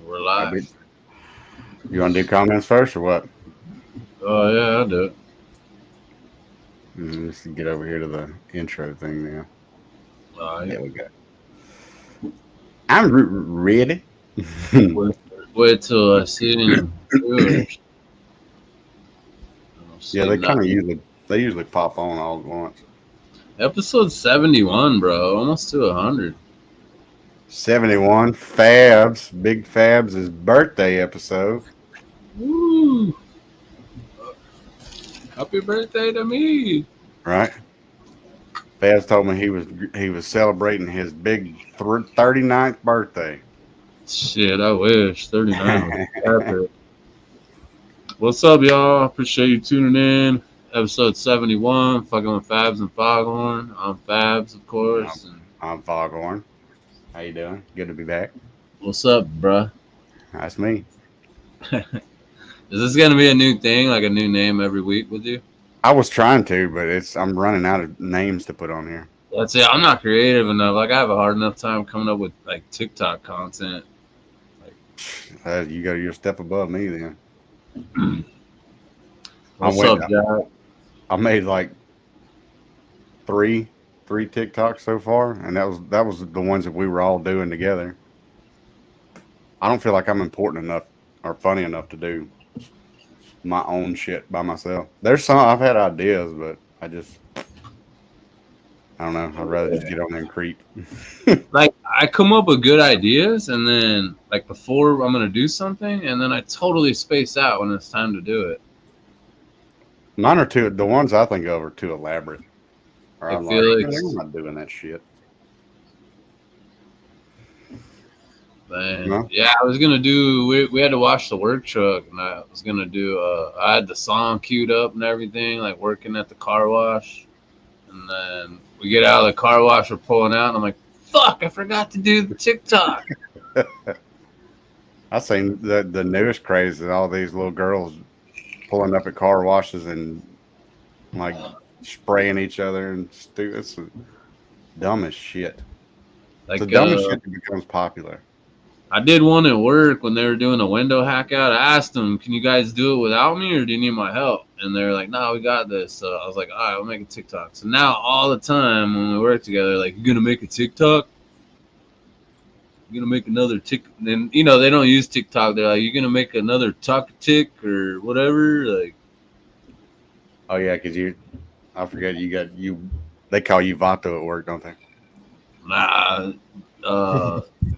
We're live. You want to do comments first or what? Oh, yeah, I'll do it. Let's get over here to the intro thing now. Oh, yeah. There we go. I'm ready. Wait till I see any viewers. Yeah, they usually pop on all at once. Episode 71, bro. Almost to 100. 71. Fabs. Big Fabs' birthday episode. Woo! Happy birthday to me. Right? Fabs told me he was celebrating his big 39th birthday. Shit, I wish. 39. What's up, y'all? Appreciate you tuning in. Episode 71, fucking with Fabs and Foghorn. I'm Fabs, of course. And I'm Foghorn. How you doing? Good to be back. what's up, bruh? That's me. Is this gonna be a new thing, like a new name every week with you? I was trying to, but I'm running out of names to put on here. That's it. I'm not creative enough. Like I have a hard enough time coming up with like TikTok content. You're a step above me then. What's up, Jack? I made like three TikToks so far, and that was the ones that we were all doing together. I don't feel like I'm important enough or funny enough to do my own shit by myself. There's some I've had ideas, but I don't know. I'd rather just get on there and creep. Like I come up with good ideas, and then like before I'm gonna do something, and then I totally space out when it's time to do it. Mine are the ones I think of are too elaborate. Or I'm like, I'm not doing that shit. Man. No? Yeah, I was gonna do. We had to wash the work truck, and I was gonna do. I had the song queued up and everything, like working at the car wash. And then we get out of the car wash, we're pulling out, and I'm like, "Fuck! I forgot to do the TikTok." I seen the newest craze that all these little girls pulling up at car washes and like spraying each other and it's dumb as shit. Like the dumbest shit that becomes popular. I did one at work when they were doing a window hack out. I asked them, "Can you guys do it without me, or do you need my help?" And they're like, "No, we got this." So I was like, "All right, we'll make a TikTok." So now all the time when we work together, like, "You gonna make a TikTok? You gonna make another tick?" Then they don't use TikTok. They're like, "You gonna make another tick or whatever?" Like, oh yeah, because I forget they call you Vato at work, don't they? Nah.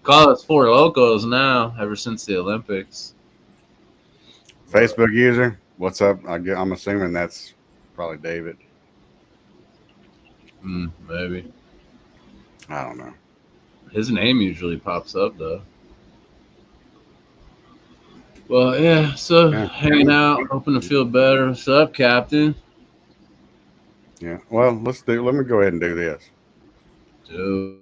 Call us Four Locos now, ever since the Olympics. Facebook user, what's up? I'm assuming that's probably David. Maybe. I don't know. His name usually pops up though. Well, yeah. So hanging out, hoping to feel better. What's up, Captain? Yeah. Well, let me go ahead and do this. Dude.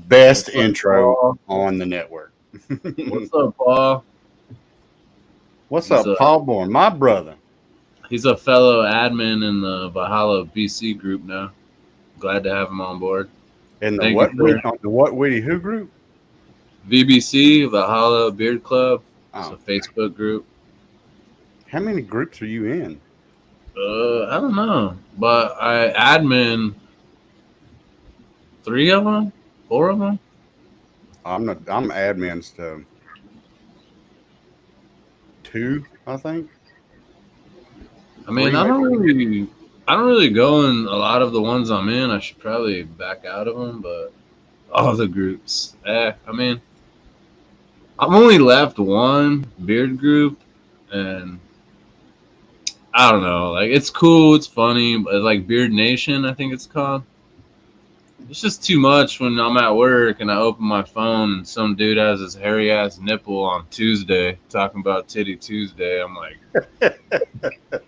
Best intro on the network. What's up, Paul? What's up, Paul Bourne? My brother. He's a fellow admin in the Valhalla BC group now. Glad to have him on board. In the What Witty Who group? VBC, Valhalla Beard Club. It's a Facebook group. How many groups are you in? I don't know, but I admin 3 of them. 4 of them? I'm admins to 2, I think. I mean, I don't really go in a lot of the ones I'm in. I should probably back out of them, but all the groups. I mean, I've only left one beard group, and I don't know. Like, it's cool, it's funny, but like Beard Nation, I think it's called. It's just too much when I'm at work and I open my phone and some dude has his hairy ass nipple on Tuesday talking about Titty Tuesday. I'm like,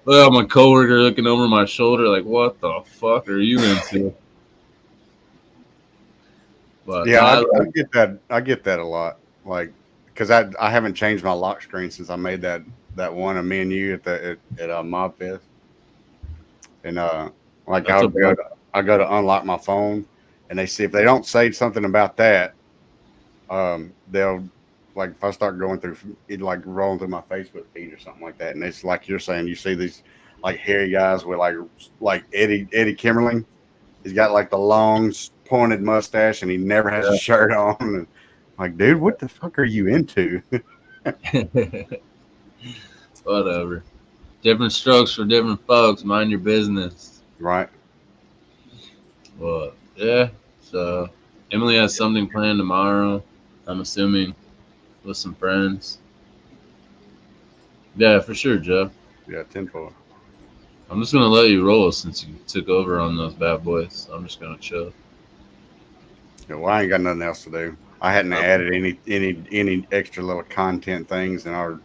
well, my coworker looking over my shoulder like, what the fuck are you into? But no, Yeah, I I like, get that. I get that a lot. Like, because I haven't changed my lock screen since I made that one of me and you at Mob Fest, and like that's a bug. I go to unlock my phone, and they see if they don't say something about that, they'll like if I start going through it like rolling through my Facebook feed or something like that, and it's like you're saying, you see these like hairy guys with like Eddie Kimmerling. He's got like the long pointed mustache, and he never has a shirt on. And like, dude, what the fuck are you into? Whatever. Different strokes for different folks. Mind your business. Right? But yeah, so Emily has something planned tomorrow. I'm assuming with some friends. Yeah, for sure, Jeff. Yeah, tenfold. I'm just gonna let you roll since you took over on those bad boys. I'm just gonna chill. Yeah, well, I ain't got nothing else to do. I hadn't I'm, added any extra little content things I'm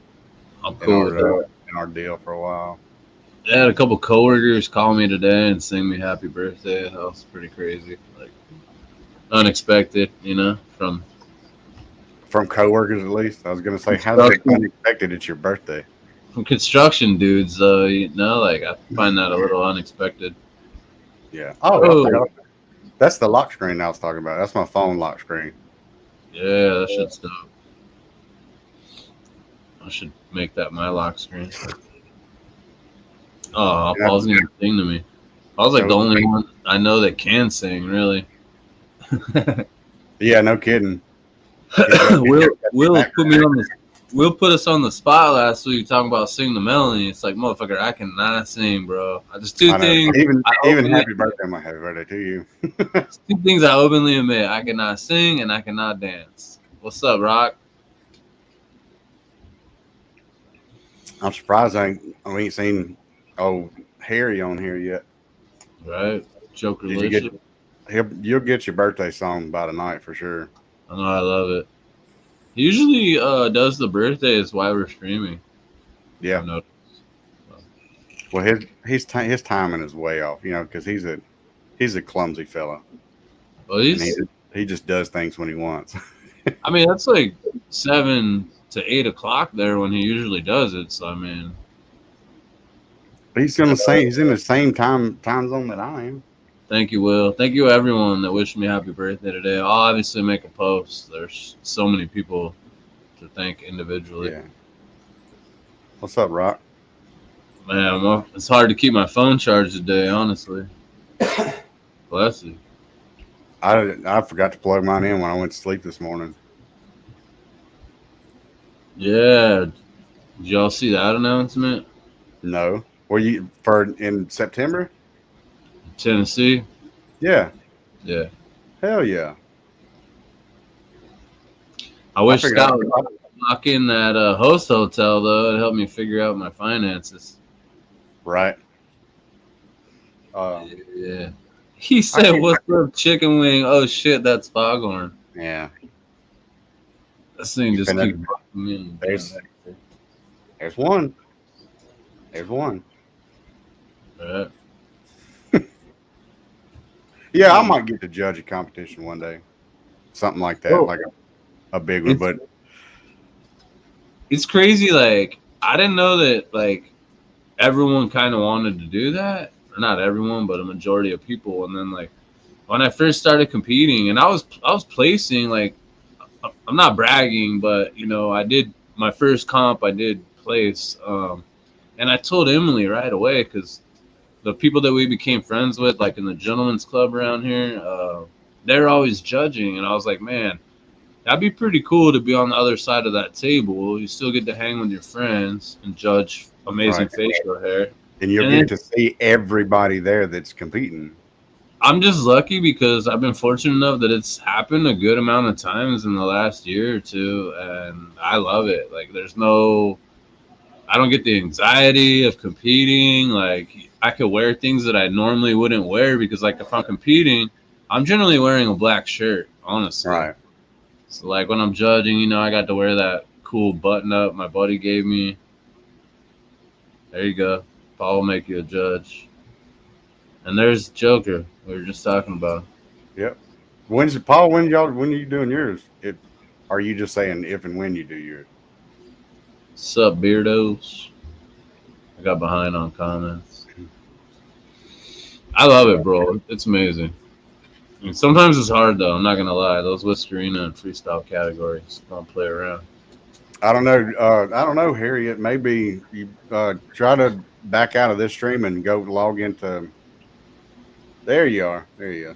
cool with that. in our deal for a while. I had a couple coworkers call me today and sing me happy birthday. That was pretty crazy, like unexpected, From coworkers, at least. I was gonna say, how's it construction, unexpected? It's your birthday. from construction dudes. Like I find that a little unexpected. Yeah. Oh, I Oh, forgot. That's the lock screen I was talking about. That's my phone lock screen. yeah, that shit's dope. I should make that my lock screen. Oh, Yeah. Paul's gonna sing to me. I was like the only one I know that can sing, really. Yeah, no kidding. He's Will got put me on the Will put us on the spot last week talking about sing the melody. It's like motherfucker, I cannot sing, bro. There's two I know. things I Even openly happy birthday, my happy birthday to you. two things I openly admit. I cannot sing and I cannot dance. What's up, Rock? I'm surprised we ain't seen Harry on here yet. Right? Joker Did you get? Licious. You'll get your birthday song by tonight for sure. I know I love it. He usually does the birthdays while we're streaming. Yeah. I've noticed. Well, his timing is way off, because he's a clumsy fella, Well, and he just does things when he wants. I mean, that's like 7 to 8 o'clock there when he usually does it. So I mean, He's he's in the same time zone that I am. thank you, Will. Thank you, everyone that wished me happy birthday today. I'll obviously make a post. There's so many people to thank individually. Yeah. What's up, Rock? Man, it's hard to keep my phone charged today, honestly. Bless you. I forgot to plug mine in when I went to sleep this morning. Yeah. Did y'all see that announcement? No. Were you for in September? Tennessee? Yeah. Yeah. Hell yeah. I wish Scott would lock in that host hotel, though. It helped me figure out my finances. Right. Yeah. He said, "What's up, chicken wing?" Oh shit, that's Foghorn. Yeah. This thing just keeps me in. There's one. There's one. Right. Yeah, I might get to judge a competition one day. Something like that, like a big one. But it's crazy. Like, I didn't know that, like, everyone kind of wanted to do that. Or not everyone, but a majority of people. And then, like, when I first started competing, and I was placing, like, I'm not bragging, but, I did my first comp, I did place. And I told Emily right away, because the people that we became friends with, like in the gentleman's club around here, they're always judging. And I was like, man, that'd be pretty cool to be on the other side of that table. You still get to hang with your friends and judge amazing facial hair. And you'll get to see everybody there that's competing. I'm just lucky because I've been fortunate enough that it's happened a good amount of times in the last year or two. And I love it. Like, I don't get the anxiety of competing. Like, I could wear things that I normally wouldn't wear because, like, if I'm competing, I'm generally wearing a black shirt, honestly. Right. So like when I'm judging, I got to wear that cool button up my buddy gave me. There you go. Paul will make you a judge. And there's Joker we were just talking about. Yep. When's Paul? When are you doing yours? It. Are you just saying if and when you do yours? Sup, beardos? I got behind on comments. I love it, bro. It's amazing. I mean, sometimes it's hard though. I'm not gonna lie. Those Whiskerina and freestyle categories don't play around. I don't know. I don't know, Harriet. Maybe you try to back out of this stream and go log into. There you are. There you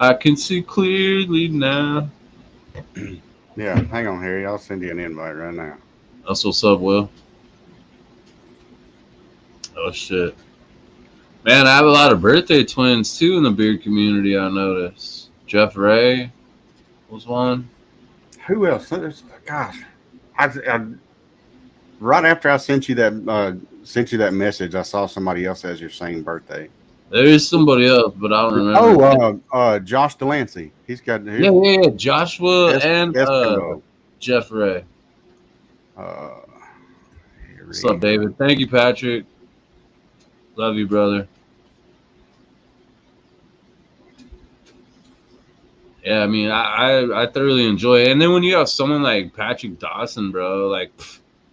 I can see clearly now. go. Yeah. Hang on, Harry. I'll send you an invite right now. That's what's up, Will. Oh shit, man! I have a lot of birthday twins too in the beard community. I noticed. Jeff Ray was one. Who else? Gosh, I right after I sent you that message, I saw somebody else as your same birthday. There is somebody else, but I don't remember. Josh Delancey. He's got Yeah, his yeah, yeah. Joshua and Escondo. Jeff Ray. Uh, What's up, Harry. David? Thank you, Patrick. Love you, brother. Yeah, I mean, I thoroughly enjoy it. And then when you have someone like Patrick Dawson, bro, like,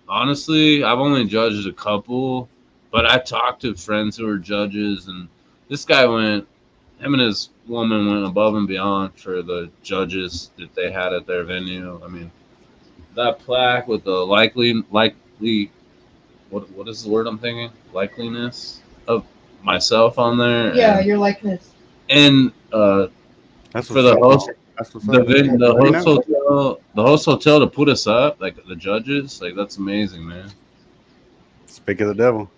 honestly, I've only judged a couple, but I talked to friends who are judges, and this guy him and his woman went above and beyond for the judges that they had at their venue. I mean, that plaque with the likely, what is the word I'm thinking? Likeliness of myself on there. Yeah, and, your likeness. and That's for what's the up. host That's what's up. the Let me host know. hotel to put us up, like the judges, like that's amazing, man. Speak of the devil.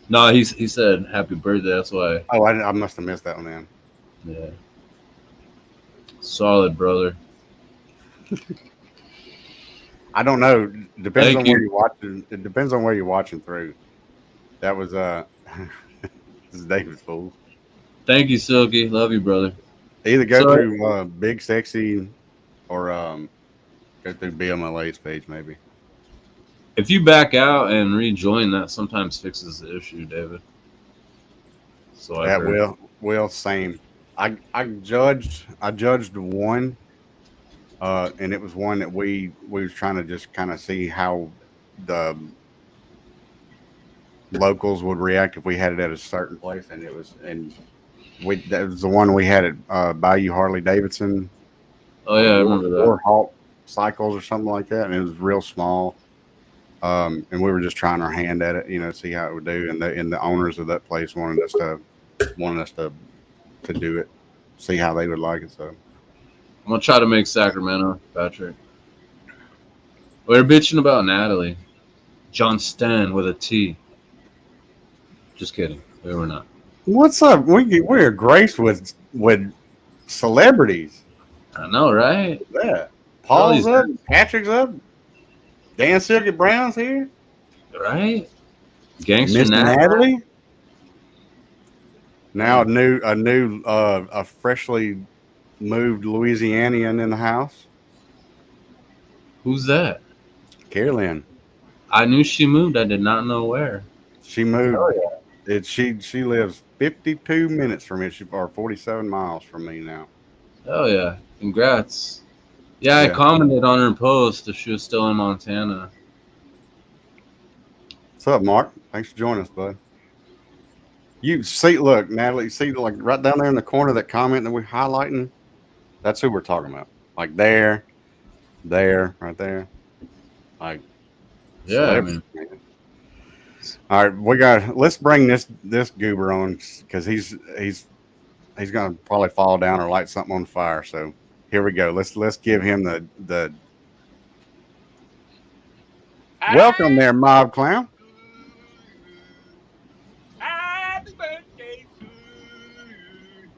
No, he said happy birthday. That's why. Oh, I must have missed that one then. Yeah, solid brother. I don't know. Depends Thank on where you, you're watching. It depends on where you're watching through. That was this is David Fool. thank you, Silky. Love you, brother. Either go So through Big Sexy or go through BMLA's page maybe. if you back out and rejoin, that sometimes fixes the issue, David. So I've That heard. will same. I judged one, and it was one that we was trying to just kind of see how the locals would react if we had it at a certain place, and that was the one we had at Bayou Harley Davidson Oh yeah, I remember that. Warhawk Cycles or something like that, and it was real small. And we were just trying our hand at it, see how it would do. And the owners of that place wanted us to do it, see how they would like it. So I'm gonna try to make Sacramento, Patrick. We're bitching about Natalie. John Stan with a T. Just kidding. We were not. what's up? We're graced with celebrities. I know, right? Yeah, All Paul's these up, Patrick's up, Dan Silky Brown's here, right? Gangster Miss Nat. Natalie. Now a freshly moved Louisianian in the house. Who's that? Carolyn. I knew she moved. I did not know where. She moved. She lives 52 minutes from me, or 47 miles from me now. Oh yeah. Congrats. Yeah, I Yeah. commented on her post if she was still in Montana. What's up, Mark? Thanks for joining us, bud. You see, look, Natalie, see, like right down there in the corner, that comment that we're highlighting, that's who we're talking about. Like there, right there. Like Yeah, I celebrity. mean, All right, let's bring this goober on because he's gonna probably fall down or light something on fire. So here we go. Let's give him the welcome there, Mob Clown. Happy birthday to you.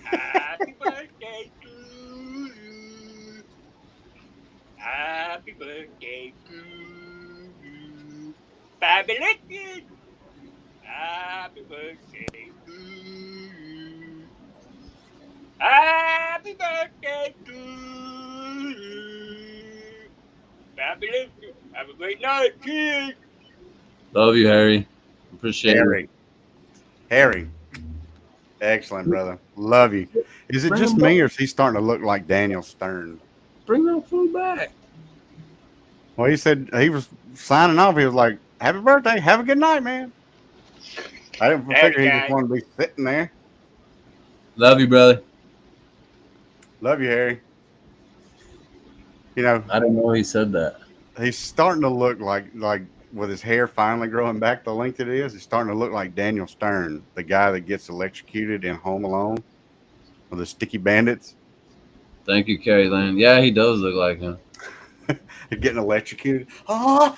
Happy birthday to you. Happy birthday to you. Fabulous. Happy birthday to Happy birthday to you. Fabulous. Have a great night. Cheers. Love you, Harry. Appreciate you. Harry, excellent, brother. Love you. Is it Bring just him me, back. or is he starting to look like Daniel Stern? Bring that food back. Well, he said he was signing off. He was like, "Happy birthday, have a good night, man." I didn't Later, figure he just guys. wanted to be sitting there. Love you, brother. Love you, Harry. You know, I didn't know he said that. he's starting to look like with his hair finally growing back the length it is. He's starting to look like Daniel Stern, the guy that gets electrocuted in Home Alone with the sticky bandits. Thank you, Carrie Lane. Yeah, he does look like him. He's getting electrocuted. Ah!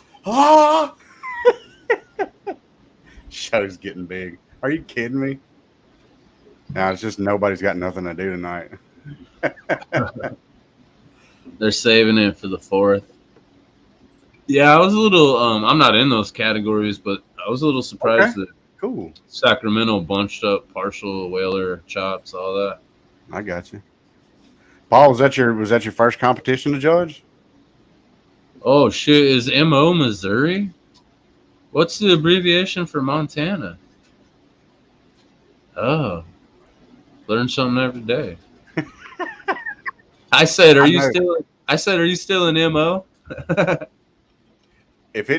Show's getting big. Are you kidding me? No, it's just nobody's got nothing to do tonight. They're saving it for the 4th. Yeah, I was a little. I'm not in those categories, but I was a little surprised that Cool. Sacramento bunched up partial whaler chops, all that. I got you. Paul, was that your first competition to judge? Oh shit! Is MO Missouri? What's the abbreviation for Montana? Oh, learn something every day. I said, I know. are you still in MO? If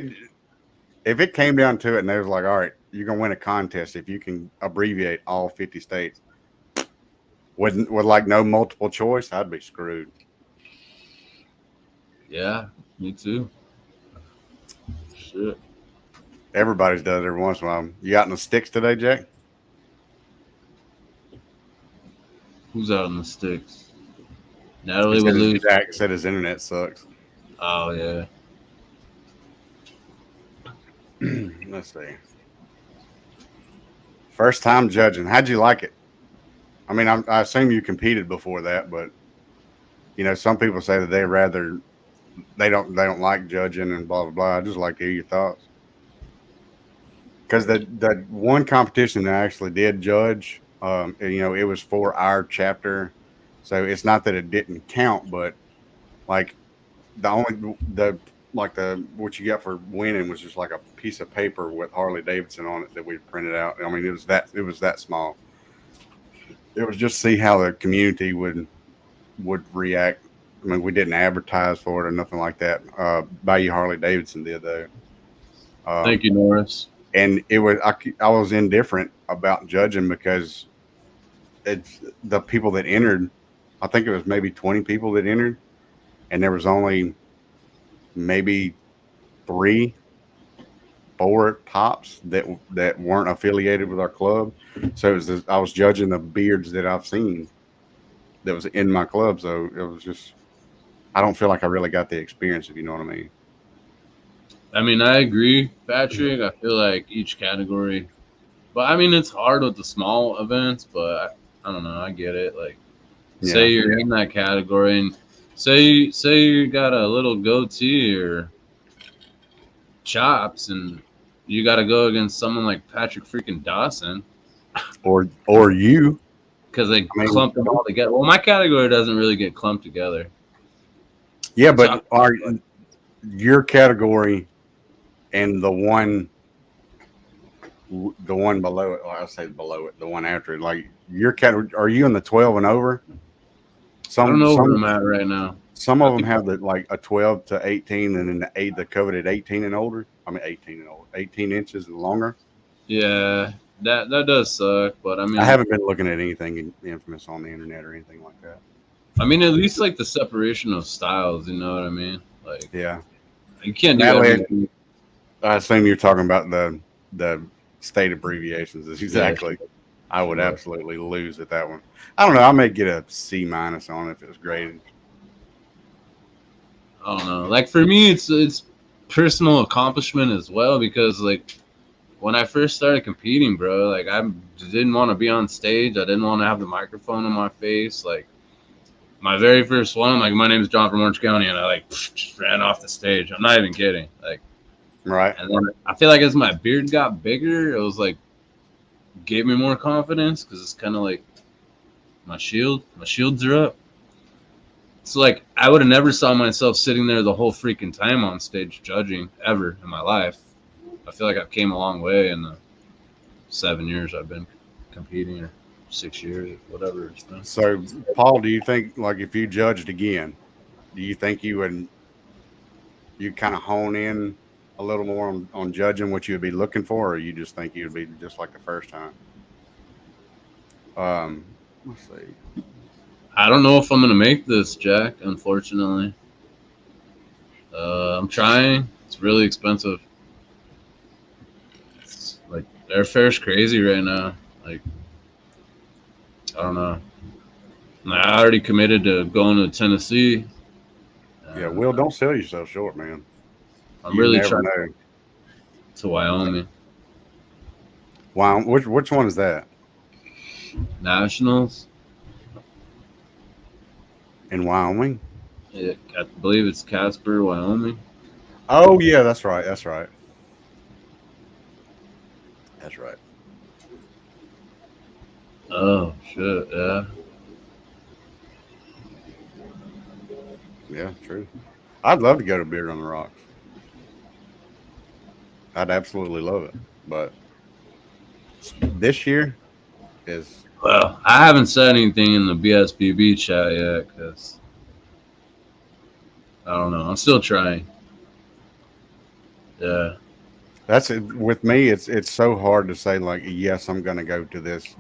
it came down to it and they was like, all right, you're gonna win a contest if you can abbreviate all 50 states with like no multiple choice, I'd be screwed. Yeah, me too. Shit. Everybody's does it every once in a while. You out in the sticks today, Jack? Who's out in the sticks? He Natalie said would lose. Jack said his internet sucks. Oh yeah. Let's see. First time judging. How'd you like it? I mean, I assume you competed before that, but you know, some people say that they don't like judging and blah blah blah. I just like to hear your thoughts. Because the one competition that I actually did judge, you know, it was for our chapter, so it's not that it didn't count, but like the what you got for winning was just like a piece of paper with Harley Davidson on it that we printed out. I mean, it was that small. It was just see how the community would react. I mean, we didn't advertise for it or nothing like that. Bayou Harley Davidson did though. Thank you, Norris. And I was indifferent about judging because it's the people that entered. I think it was maybe 20 people that entered, and there was only maybe 3, 4 tops that weren't affiliated with our club. So I was judging the beards that I've seen that was in my club. So it was just I don't feel like I really got the experience, if you know what I mean. I mean, I agree, Patrick. I feel like each category, but I mean, it's hard with the small events. But I don't know. I get it. Like, say you're in that category, and say you got a little goatee or chops, and you got to go against someone like Patrick freaking Dawson Or you. because they clump them all together. Well, my category doesn't really get clumped together. Yeah, but your category and the one below it, or I'll say below it, the one after it, like your category, are you in the 12 and over? I don't know where I'm at right now. Some of them have like a 12 to 18, and then the coveted 18 and older. I mean 18 and older, 18 inches and longer. Yeah, that does suck. But I mean, I haven't been looking at anything infamous on the internet or anything like that. I mean, at least like the separation of styles. You know what I mean? Like, Yeah, you can't do Natalie, I assume you're talking about the state abbreviations. Is exactly. Yeah. I would absolutely lose at that one. I don't know. I may get a C- on it if it was graded. I don't know. Like for me, it's personal accomplishment as well because like when I first started competing, bro, like I didn't want to be on stage. I didn't want to have the microphone in my face. Like my very first one, like my name is John from Orange County, and I like just ran off the stage. I'm not even kidding. Like, right. And then I feel like as my beard got bigger, it was like gave me more confidence because it's kind of like My shields are up. It's like I would have never saw myself sitting there the whole freaking time on stage judging ever in my life. I feel like I've came a long way in the 7 years I've been competing, or 6 years, whatever it's been. So, Paul, do you think like if you judged again, do you think you kind of hone in a little more on judging what you would be looking for, or you just think you'd be just like the first time? Let's see. I don't know if I'm gonna make this, Jack. Unfortunately, I'm trying. It's really expensive. It's like airfare's crazy right now. Like I don't know. I already committed to going to Tennessee. Yeah, Will, don't sell yourself short, man. I'm You really never trying know. to Wyoming Wow, which one is that? Nationals. In Wyoming? Yeah, I believe it's Casper, Wyoming. Oh yeah, that's right. That's right. That's right. Oh shit! Yeah. Yeah, true. I'd love to go to Beard on the Rocks. I'd absolutely love it. But this year is Well, I haven't said anything in the BSBB chat yet because I don't know. I'm still trying. Yeah. that's it. With me, it's so hard to say like yes, I'm gonna go to this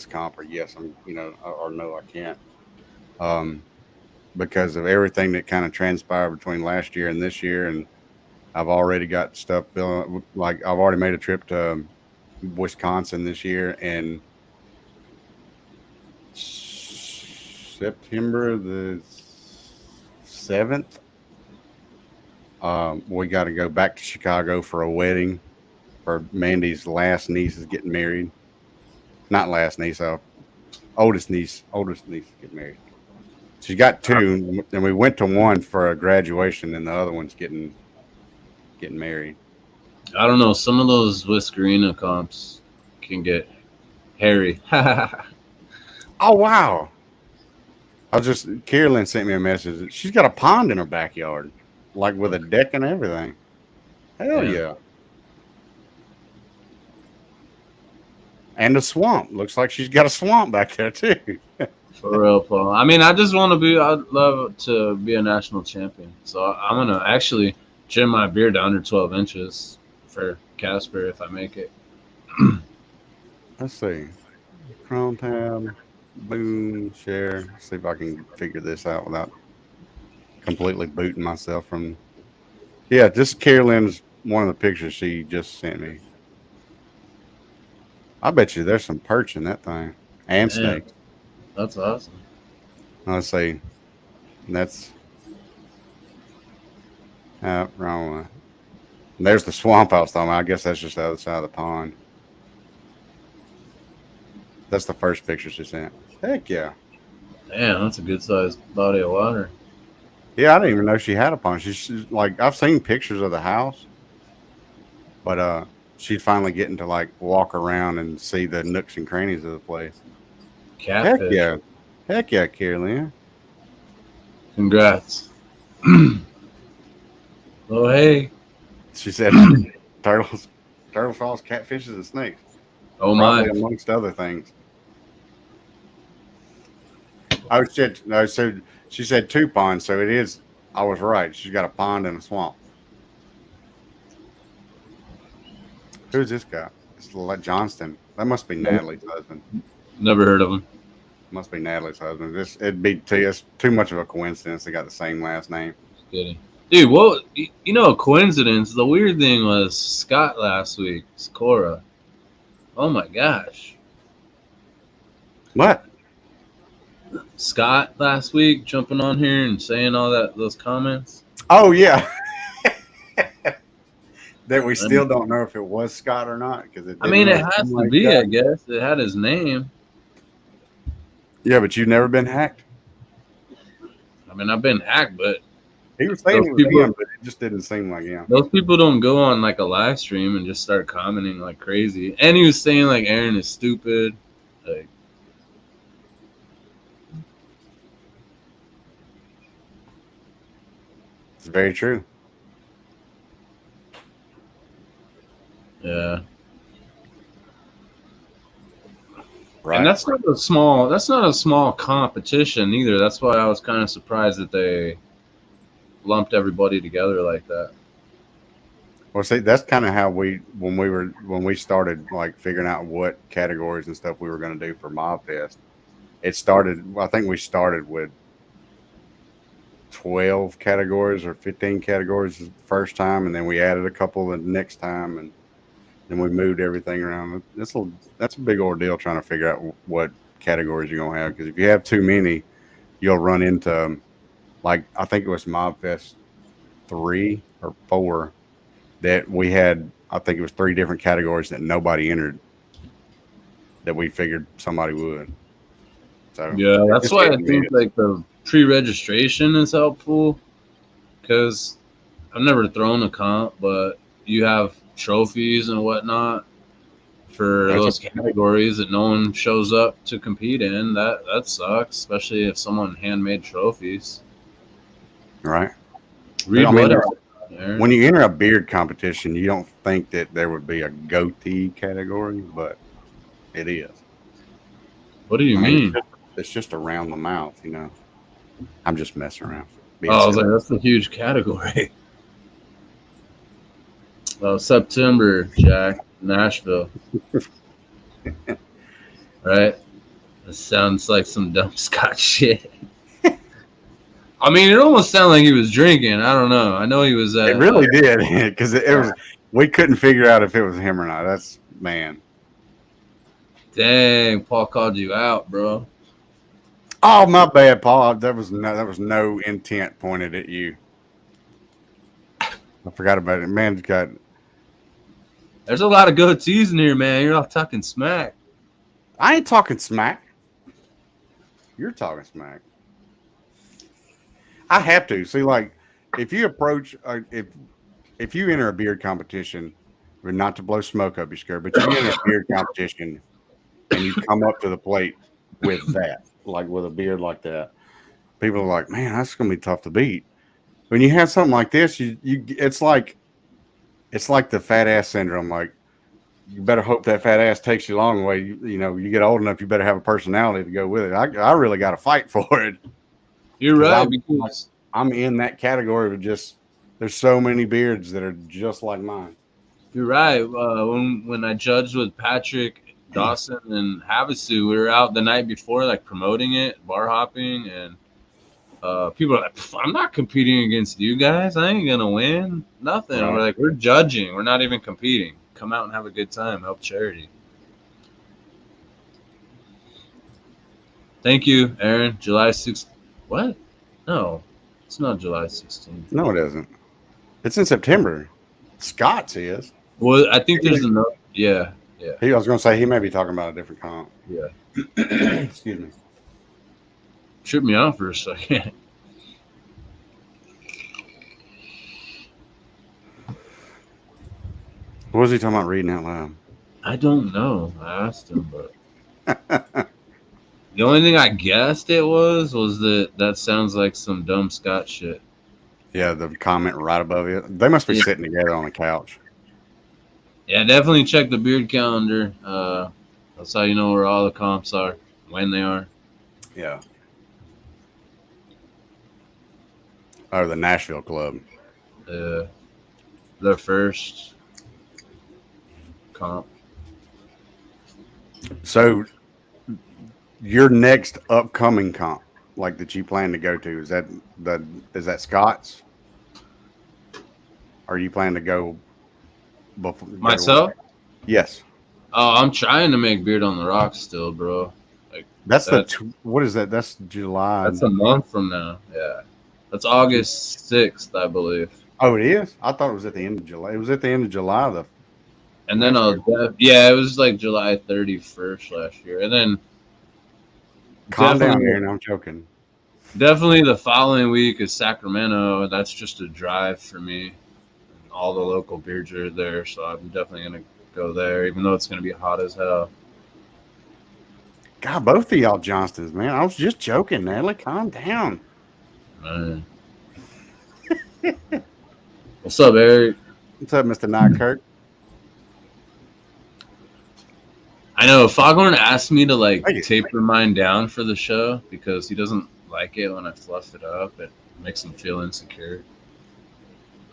comp, or yes, I'm or no, I can't. Um because of everything that kind of transpired between last year and this year, and I've already got stuff feeling like I've already made a trip to Wisconsin this year, and September the 7th, we got to go back to Chicago for a wedding for Mandy's last niece is getting married. Not last niece, oldest niece is getting married. She's got two, and we went to one for a graduation, and the other one's getting married. I don't know. Some of those Whiskerina comps can get hairy. Oh wow! Carolyn sent me a message. She's got a pond in her backyard, like with a deck and everything. Hell yeah! And a swamp. Looks like she's got a swamp back there too. For real, Paul. I mean, I just want to be. I'd love to be a national champion. So I'm gonna actually trim my beard to under 12 inches for Casper if I make it. Let's see. Chrome tab, boom, share. See if I can figure this out without completely booting myself from. Yeah, this Carolyn's one of the pictures she just sent me. I bet you there's some perch in that thing and Damn, snakes. that's awesome. Let's see. That's wrong one. There's the swamp I was talking about. I guess that's just the other side of the pond. That's the first picture she sent. Heck yeah. Damn, that's a good sized body of water. Yeah, I didn't even know she had a pond. She's like, I've seen pictures of the house, but she's finally getting to like walk around and see the nooks and crannies of the place. Catfish. Heck yeah, Carolyn. Congrats. Oh hey. She said turtles, frogs, catfishes, and snakes. Oh Probably my. amongst other things. Oh shit! No, so she said 2 ponds, so it is. I was right. She's got a pond and a swamp. Who's this guy? It's like Johnston. That must be Natalie's husband. Never heard of him. Must be Natalie's husband. It's too much of a coincidence. They got the same last name. Just kidding. Dude, what? You know, a coincidence. The weird thing was Scott last week, Sakura. Oh my gosh. What? Scott last week jumping on here and saying all those comments. Oh yeah. That we still don't know if it was Scott or not because it. I mean, it has to be. I guess it had his name. Yeah, but you've never been hacked. I mean, I've been hacked, but he was saying it was him, but it just didn't seem like him. Those people don't go on like a live stream and just start commenting like crazy. And he was saying like Aaron is stupid. Like, very true. Yeah. Right. And that's not a small competition either. That's why I was kind of surprised that they lumped everybody together like that. Well, see, that's kind of how when we started like figuring out what categories and stuff we were going to do for Mob Fest. It started. I think we started with 12 categories or 15 categories the first time, and then we added a couple the next time, and then we moved everything around. That's a big ordeal trying to figure out what categories you're gonna have, because if you have too many, you'll run into like I think it was Mob Fest 3 or 4 that we had. I think it was 3 different categories that nobody entered that we figured somebody would. So Yeah, that's it's why hit I and think miss. like the pre-registration is helpful because I've never thrown a comp, but you have trophies and whatnot for That's a, those categories that no one shows up to compete in. That sucks, especially if someone handmade trophies. right. But Read I mean, what there's out there. when you enter a beard competition, you don't think that there would be a goatee category, but it is. What do you I mean, mean? it's just around the mouth, you know. I'm just messing around, being Oh, I was like, silly. that's a huge category. September, Jack, Nashville, right? That sounds like some dumb Scott shit. I mean, it almost sounded like he was drinking. I don't know. I know he was It at. really did, because it was. We couldn't figure out if it was him or not. That's man. Dang, Paul called you out, bro. Oh, my bad, Paul. There was no intent pointed at you. I forgot about it. Man's got. There's a lot of goatees in here, man. You're not talking smack. I ain't talking smack. You're talking smack. I have to see, like, if you approach, if you enter a beard competition, not to blow smoke up your skirt, but you enter a beard competition and you come up to the plate with that, like with a beard like that, people are like, man, that's gonna be tough to beat. When you have something like this, it's like the fat ass syndrome. Like, you better hope that fat ass takes you a long way. You know, you get old enough, you better have a personality to go with it. I really got to fight for it You're because right because I'm in that category of just there's so many beards that are just like mine. you're right. When I judged with Patrick Dawson and Havasu, we were out the night before, like promoting it, bar hopping, and people are like, "I'm not competing against you guys. I ain't gonna win. Nothing." Right. We're like, we're judging. We're not even competing. Come out and have a good time. Help charity. Thank you, Aaron. July 6th. What? No, it's not July 16th. No, it isn't. It's in September. Scott's is. Well, I think there's another. Yeah, yeah, I was going to say he may be talking about a different comp. yeah. Excuse me. Tripped me out for a second. What was he talking about reading out loud? I don't know. I asked him, but the only thing I guessed it was that sounds like some dumb Scott shit. Yeah, the comment right above it. They must be Yeah. sitting together on the couch. Yeah, definitely check the beard calendar. That's how you know where all the comps are, when they are. Yeah. Or the Nashville Club. Their first comp. So your next upcoming comp, like that you plan to go to, is that Scott's? Or are you plan to go before Myself? Yes. Oh, I'm trying to make beard on the rocks still, bro. Like That's what is that? That's July. that's a month from now. Yeah, that's August 6th, I believe. Oh, it is? I thought it was at the end of July. It was at the end of July. And then Last yeah, it was like July 31st last year, and then Calm down, definitely, Aaron. I'm joking. definitely the following week is Sacramento. That's just a drive for me. All the local beards are there, so I'm definitely gonna go there, even though it's gonna be hot as hell. God, both of y'all Johnstons, man. I was just joking, Natalie. Calm down. Man. What's up, Eric? What's up, Mr. Nykerk? I know Foghorn asked me to like Thank you. taper mine down for the show because he doesn't like it when I fluff it up. It makes him feel insecure.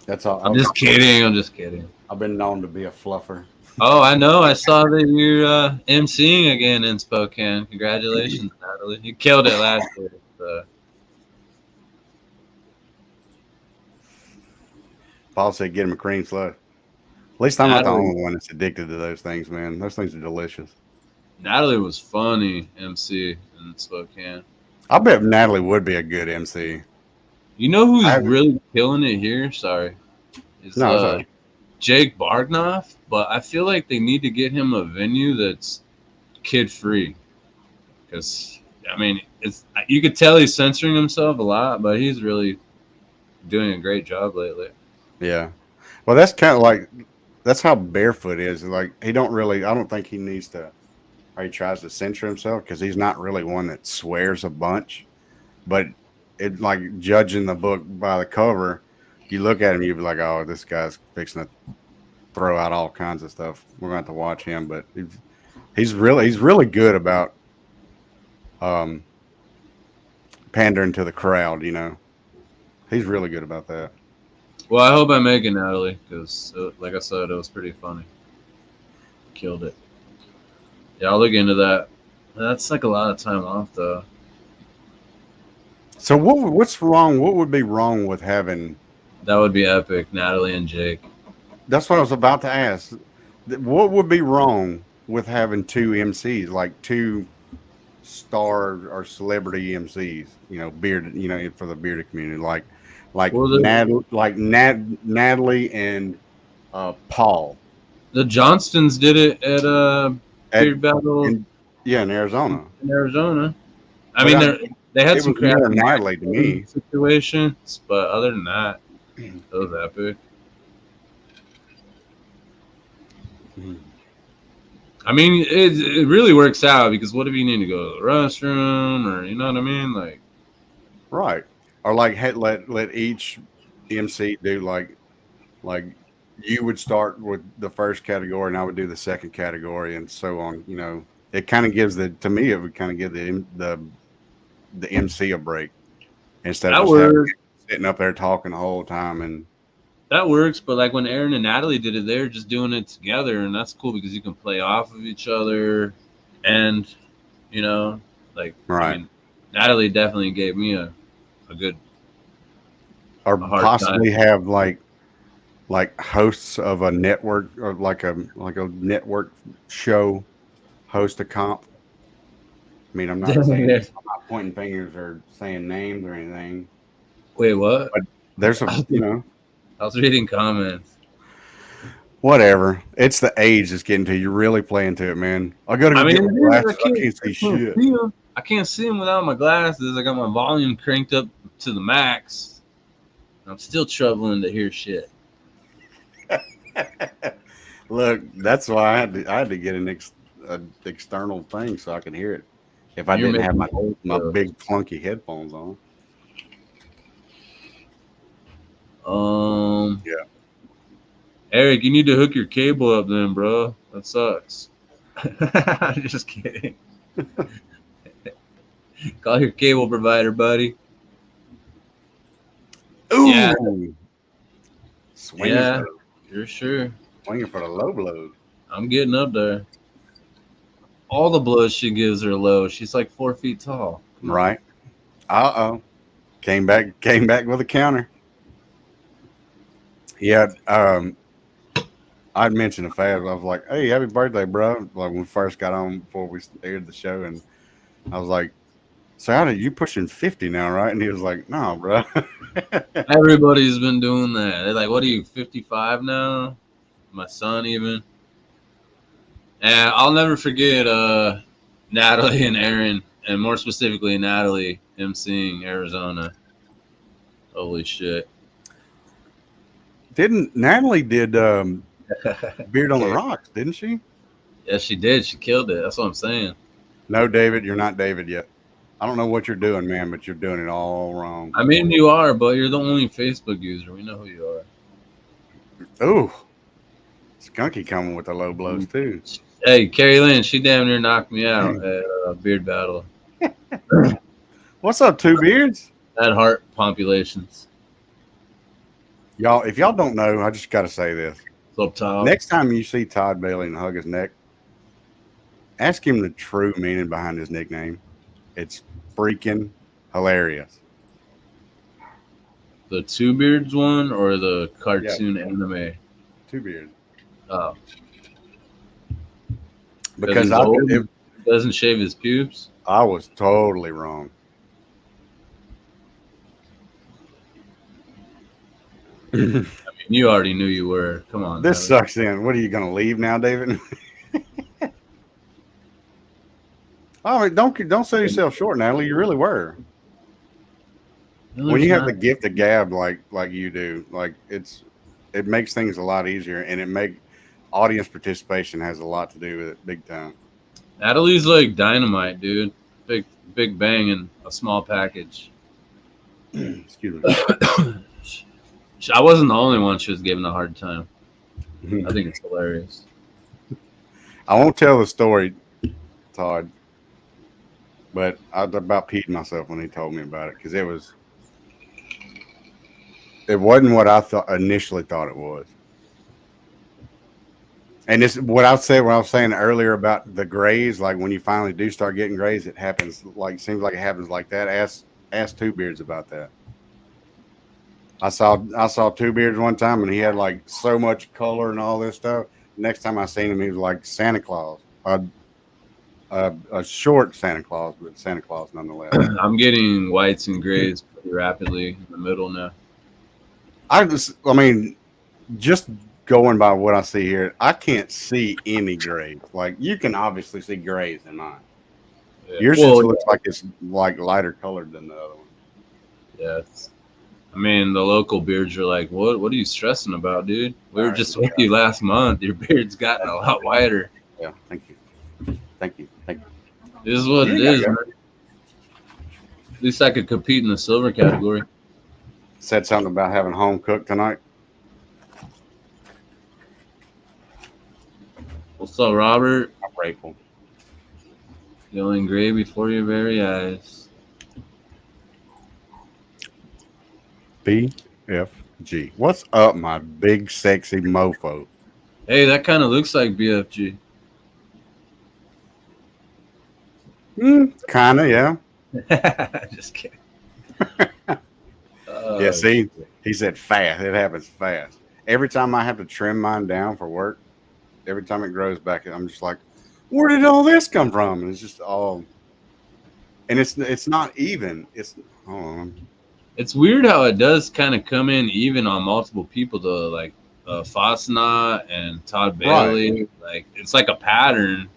That's all. I'm just kidding. I'm just kidding. I've been known to be a fluffer. Oh, I know. I saw that you're emceeing again in Spokane. Congratulations, Natalie. You killed it last year. So. Paul said, "Get him a cream slush." At least I'm not the Natalie, only one that's addicted to those things, man. Those things are delicious. Natalie was funny MC in Spokane. I bet Natalie would be a good MC. You know who's I, really killing it here? Sorry, is no, sorry. Jake Bargnoff. But I feel like they need to get him a venue that's kid free because I mean it's you could tell he's censoring himself a lot, but he's really doing a great job lately. Yeah. Well, that's kind of like that's how Barefoot is. Like he don't really. I don't think he needs to. Or he tries to censor himself because he's not really one that swears a bunch. But it like judging the book by the cover, you look at him, you'd be like, "Oh, this guy's fixing to throw out all kinds of stuff." We're going to have to watch him, but he's really good about um, pandering to the crowd. You know, he's really good about that. Well, I hope I make it, Natalie, because like I said, it was pretty funny. Killed it. Yeah, I'll look into that. That's like a lot of time off, though. So what's wrong? What would be wrong with having? That would be epic, Natalie and Jake. That's what I was about to ask. What would be wrong with having two MCs, like two star or celebrity MCs? You know, bearded. You know, for the bearded community, Well, Natalie and Paul the Johnstons did it at at Beard Battle in, yeah in Arizona. in Arizona. I But mean, they had it some was more crappy Natalie to me. situations, but other than that, it was epic. I mean, it really works out because what if you need to go to the restroom or you know what I mean? Like, Right. Or like let each MC do like you would start with the first category and I would do the second category and so on. You know, it kind of gives to me it would kind of give the MC a break instead of that just works. sitting up there talking the whole time. And That works, but like when Aaron and Natalie did it, they're just doing it together, and that's cool because you can play off of each other, and you know, like right. I mean, Natalie definitely gave me a good Or a hard possibly time. have like hosts of a network or like a network show host a comp. I mean, I'm not saying Yeah. I'm not pointing fingers or saying names or anything, Wait, what? but there's a I was reading comments. whatever. It's the age that's getting to you. You're really playing to it, man. I gotta I go get mean, my it is, glasses. I can't see shit. see him. I can't see him without my glasses. I got my volume cranked up to the max. I'm still troubling to hear shit. Look, that's why I had to get an external thing so I could hear it. If I You're didn't have making my big clunky headphones on. Yeah. Eric, you need to hook your cable up then, bro. That sucks. I'm just kidding. Call your cable provider, buddy. Ooh. Yeah. Swinging Yeah, for you're sure. swinging for the low blows. I'm getting up there. All the blows she gives are low. She's like 4 feet tall. Come on. Right. Uh-oh. Came back with a counter. Yeah, I'd mentioned to Fabs, I was like, "Hey, happy birthday, bro!" Like when we first got on before we aired the show, and I was like, "So how did you pushing 50 now, right?" And he was like, "No, bro." Everybody's been doing that. They're like, what are you, 55 now? My son, even. And I'll never forget Natalie and Aaron, and more specifically, Natalie emceeing Arizona. Holy shit. Didn't Natalie did Beard on the Rocks, didn't she? Yes, she did. She killed it. That's what I'm saying. No, David, you're not David yet. I don't know what you're doing, man, but you're doing it all wrong. I mean, you are, but you're the only Facebook user. We know who you are. Ooh, Skunky coming with the low blows too. Hey, Carrie Lynn, she damn near knocked me out at Beard Battle. What's up, Two Beards? At Heart Populations. Y'all, if y'all don't know, I just got to say this. Up top. Next time you see Todd Bailey and hug his neck, ask him the true meaning behind his nickname. It's freaking hilarious. The Two Beards one or the cartoon anime? Two Beards. Oh. Because doesn't shave his pubes. I was totally wrong. I mean, you already knew you were. Come on. This sucks then. What are you going to leave now, David? Oh, don't sell yourself short, Natalie. You really were. No, When you have not. the gift of gab like you do, like it makes things a lot easier, and it make audience participation has a lot to do with it, big time. Natalie's like dynamite, dude. Big bang in a small package. Excuse me. I wasn't the only one she was giving a hard time. I think it's hilarious. I won't tell the story, Todd, but I about peed myself when he told me about it because it wasn't what I initially thought it was. And this what I was saying earlier about the grays, like when you finally do start getting grays, it happens like seems like it happens like that. Ask Two Beards about that. I saw Two Beards one time and he had like so much color and all this stuff. Next time I seen him, he was like Santa Claus. A short Santa Claus, but Santa Claus nonetheless. I'm getting whites and grays pretty rapidly in the middle now. I mean, just going by what I see here, I can't see any grays. Like you can obviously see grays in mine. Yeah. Yours just looks like it's like lighter colored than the other one. Yeah. I mean, the local beards are like, what are you stressing about, dude? We were just with you last month. Your beard's gotten a lot wider. Yeah, thank you. This is what it is, man. At least I could compete in the silver category. Said something about having home cooked tonight. What's up, Robert? I'm grateful. Going gray before your very eyes. BFG. What's up, my big sexy mofo? Hey, that kind of looks like BFG. Kind of, yeah. Just kidding. Yeah, see, he said fast. It happens fast. Every time I have to trim mine down for work, every time it grows back, I'm just like, where did all this come from? And it's just all, and it's not even. It's hold on. It's weird how it does kind of come in even on multiple people, though. Like Fosnot and Todd Bailey. Right. Like it's like a pattern.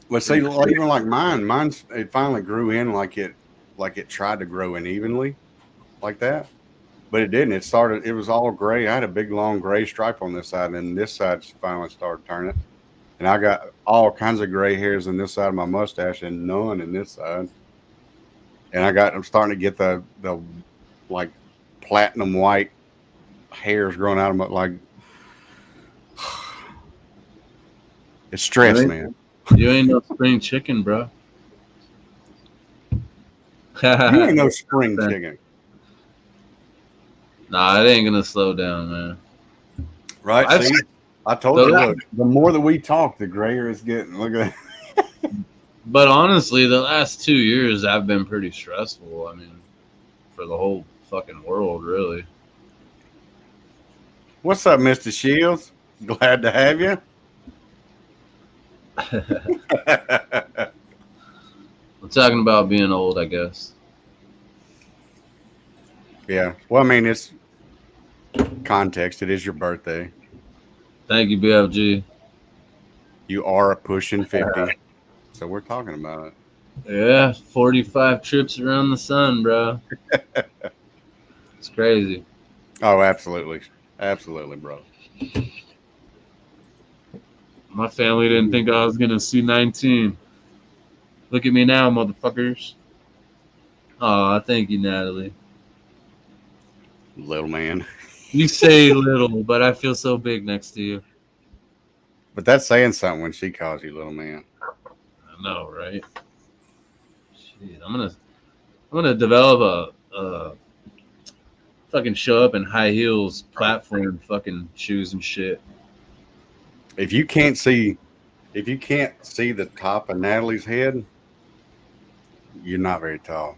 But see, even like mine's it finally grew in like it tried to grow in evenly, like that. But it didn't. It was all gray. I had a big long gray stripe on this side, and then this side finally started turning. And I got all kinds of gray hairs on this side of my mustache and none in this side. And I'm starting to get the like platinum white hairs growing out of my like it's stress, man. You ain't no spring chicken, bro. You ain't no spring chicken. Nah, it ain't gonna slow down, man. Right? See, I told you, look, the more that we talk, the grayer it's getting. Look at that. But honestly, the last 2 years have been pretty stressful. I mean, for the whole fucking world, really. What's up, Mr. Shields? Glad to have you. We're talking about being old, I guess. Yeah. Well, I mean, it's context. It is your birthday. Thank you, BFG. You are pushing 50. So we're talking about it. Yeah, 45 trips around the sun, bro. It's crazy. Oh, absolutely. Absolutely, bro. My family didn't think I was going to see 19. Look at me now, motherfuckers. Oh, thank you, Natalie. Little man. You say little, but I feel so big next to you. But that's saying something when she calls you little man. I know, right? Shit, I'm gonna develop a fucking show up in high heels, platform, fucking shoes and shit. If you can't see, if you can't see the top of Natalie's head, you're not very tall,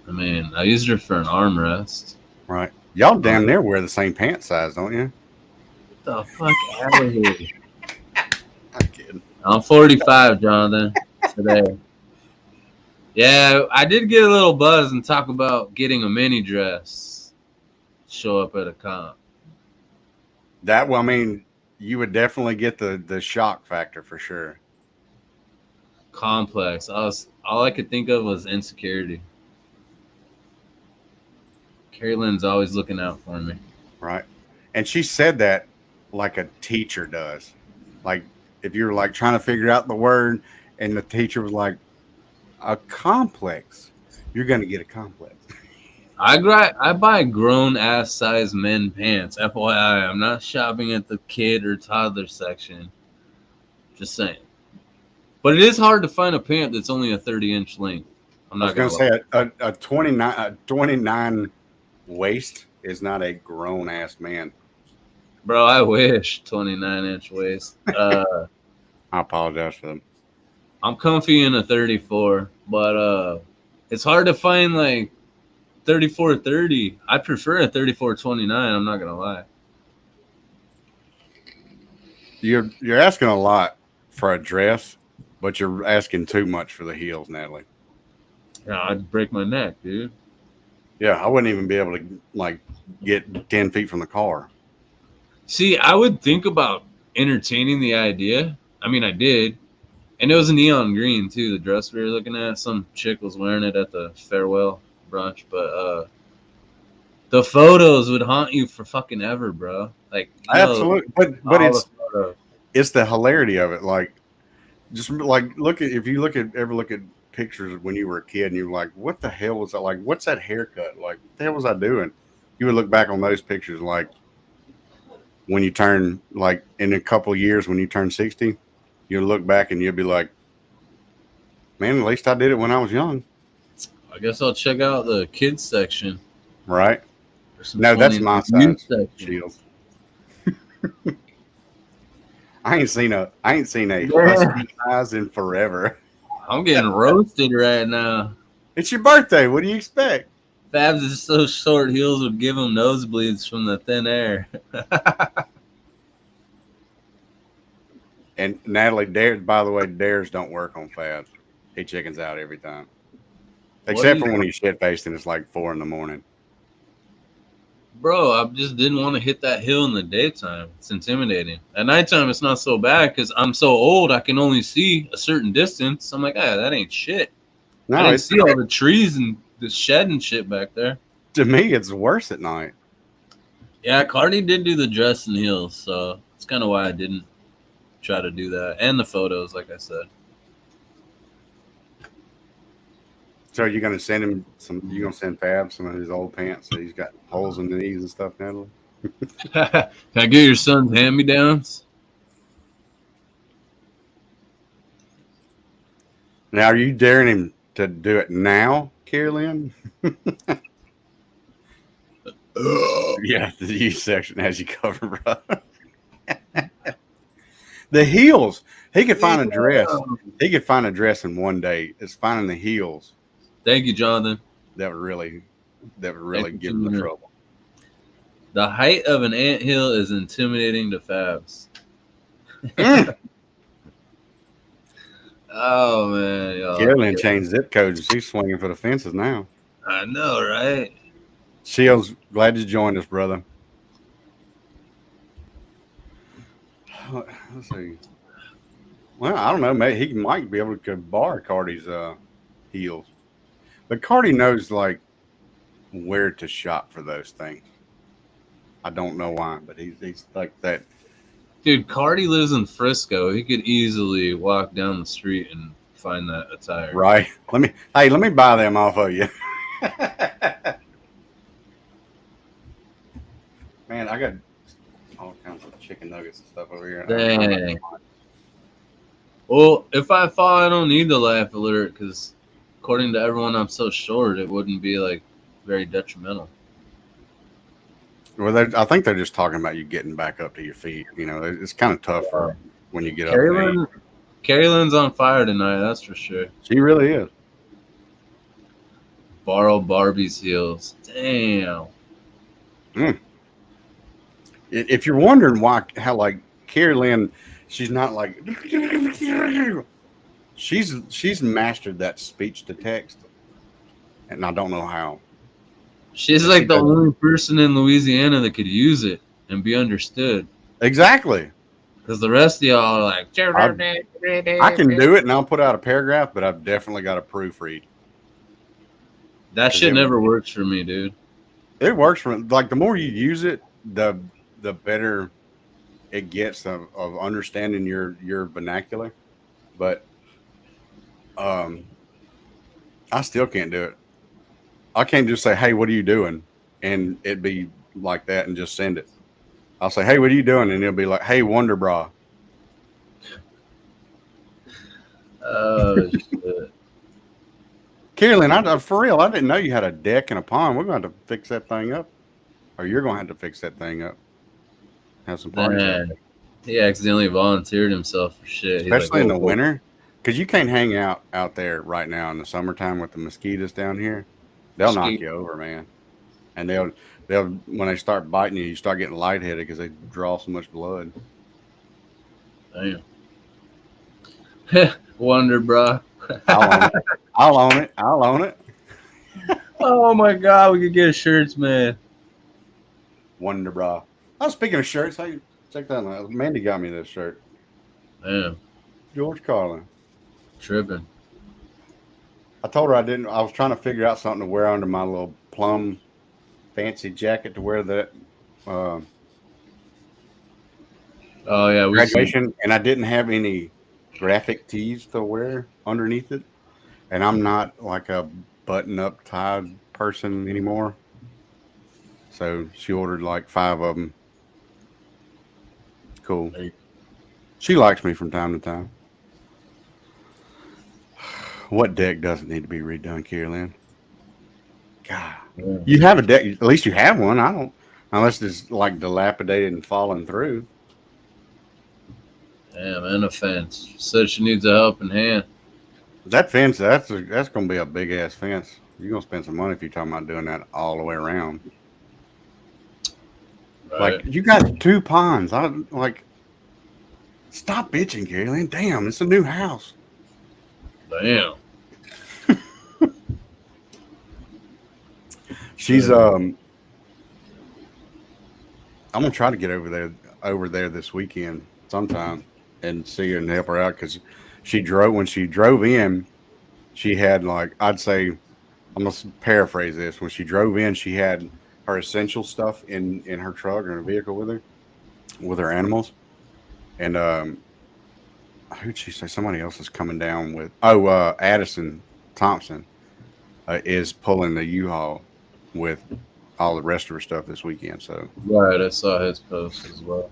I mean, I used her for an armrest. right? Y'all Get damn near wear the same pant size, don't you? the fuck out of here! I'm kidding. I'm 45, Jonathan. Today. Yeah, I did get a little buzz and talk about getting a mini dress. Show up at a comp. That well, I mean, you would definitely get the shock factor for sure, Complex. All I could think of was insecurity. Carrie Lynn's always looking out for me. right? And she said that like a teacher does. Like if you're like trying to figure out the word, and the teacher was like, "A complex," you're gonna get a complex. I buy grown ass size men pants. FYI, I'm not shopping at the kid or toddler section. Just saying. But it is hard to find a pant that's only a 30-inch length. I'm I was not gonna gonna lie. say a 29 waist is not a grown ass man. Bro, I wish 29-inch waist. I apologize for them. I'm comfy in a 34, but it's hard to find like 34-30. I prefer a 34-29. I'm not gonna lie. You're asking a lot for a dress, but you're asking too much for the heels, Natalie. Yeah, I'd break my neck, dude. Yeah, I wouldn't even be able to like get 10 feet from the car. See, I would think about entertaining the idea. I mean, I did, and it was neon green too. The dress we were looking at, some chick was wearing it at the farewell brunch, but the photos would haunt you for fucking ever, bro. Like Absolutely, but all the photos. it's the hilarity of it. Like just like look at if you look at ever look at pictures when you were a kid and you're like, what the hell was that? Like, what's that haircut? Like, what the hell was I doing? You would look back on those pictures like when you turn like in a couple of years when you turn 60, you'll look back and you'll be like, man, at least I did it when I was young, I guess I'll check out the kids section right? or some No, that's 20 my youth size, section. Shields. I ain't seen a Yeah. husky size in forever. I'm getting roasted right now. It's your birthday. What do you expect? Fabs is so short, heels would give him nosebleeds from the thin air. And Natalie dares. By the way, dares don't work on Fabs. He chickens out every time, What except do for you- when he's shit faced and it's like 4 in the morning. Bro, I just didn't want to hit that hill in the daytime. It's intimidating. At nighttime, it's not so bad because I'm so old, I can only see a certain distance. I'm like, ah, that ain't shit. I No, didn't it's see all the trees and the shed and shit back there. to me it's worse at night. Yeah, Cardi did do the dress and heels, so that's kind of why I didn't try to do that. And the photos, like I said. So you're gonna send him some? You gonna send Fab some of his old pants that he's got holes in the knees and stuff, Natalie? Can I get your son's hand-me-downs? Now, are you daring him to do it now, Carolyn? Yeah, the youth section has you covered, bro. The heels. He could find a dress. He could find a dress in one day. It's finding the heels Thank you, Jonathan. that would really Thank you, give him the Junior. trouble. The height of an anthill is intimidating to Fabs. Mm. Oh man, y'all. Carolyn changed zip codes and she's swinging for the fences now. I know, right? Shields, glad you joined us, brother. Let's see. Well, I don't know. Maybe he might be able to borrow Cardi's heels, but Cardi knows like where to shop for those things. I don't know why, but he's like that. Dude, Cardi lives in Frisco. He could easily walk down the street and find that attire. Right. Let me buy them off of you. Man, I got all kinds of chicken nuggets and stuff over here. Dang. Well, if I fall, I don't need the laugh alert because, according to everyone, I'm so short. It wouldn't be like very detrimental. Well, I think they're just talking about you getting back up to your feet. You know, it's kind of tough for when you get up. Carrie Lynn's on fire tonight. That's for sure. She really is. Borrow Barbie's heels. Damn. If you're wondering how like Carrie Lynn, she's not like she's mastered that speech to text, and I don't know how. She's like the only person in Louisiana that could use it and be understood. Exactly. Because the rest of y'all are like, I can do it and I'll put out a paragraph, but I've definitely got to proofread. That shit never works for me, dude. It works for like the more you use it, the better it gets of understanding your vernacular. But I still can't do it. I can't just say, "Hey, what are you doing?" and it be like that and just send it. I'll say, "Hey, what are you doing?" and it'll be like, "Hey, Wonder Bra." Oh shit. Carolyn, for real, I didn't know you had a deck and a pond. We're going to have to fix that thing up. Or you're going to have to fix that thing up. Have some parties out there. He accidentally volunteered himself for shit. Especially in the winter. Because you can't hang out there right now in the summertime with the mosquitoes down here. They'll knock you over, man. And they'll when they start biting you, you start getting lightheaded because they draw so much blood. Damn. Wonder Bra. I'll own it. Oh my god, we could get shirts, man. Wonder Bra. Oh, speaking of shirts, hey, check that out. Mandy got me this shirt. Damn. George Carlin. Tripping. I told her I was trying to figure out something to wear under my little plum fancy jacket to wear that oh yeah, graduation, and I didn't have any graphic tees to wear underneath it, and I'm not like a button-up tied person anymore. So she ordered like 5 of them. Cool. She likes me from time to time. What deck doesn't need to be redone, Carolyn? God, you have a deck. At least you have one. I don't, unless it's like dilapidated and falling through. Damn, and a fence. Said she needs a helping hand. That fence, that's going to be a big ass fence. You're going to spend some money if you're talking about doing that all the way around. Right. Like, you got 2 ponds. Stop bitching, Carolyn. Damn, it's a new house. Damn. She's I'm gonna try to get over there this weekend sometime and see her and help her out because when she drove in, she had like, I'd say, I'm gonna paraphrase this. When she drove in, she had her essential stuff in her truck or in her vehicle with her animals. And who'd she say? Somebody else is coming down with. Addison Thompson is pulling the U-Haul with all the rest of her stuff this weekend. So right, I saw his post as well.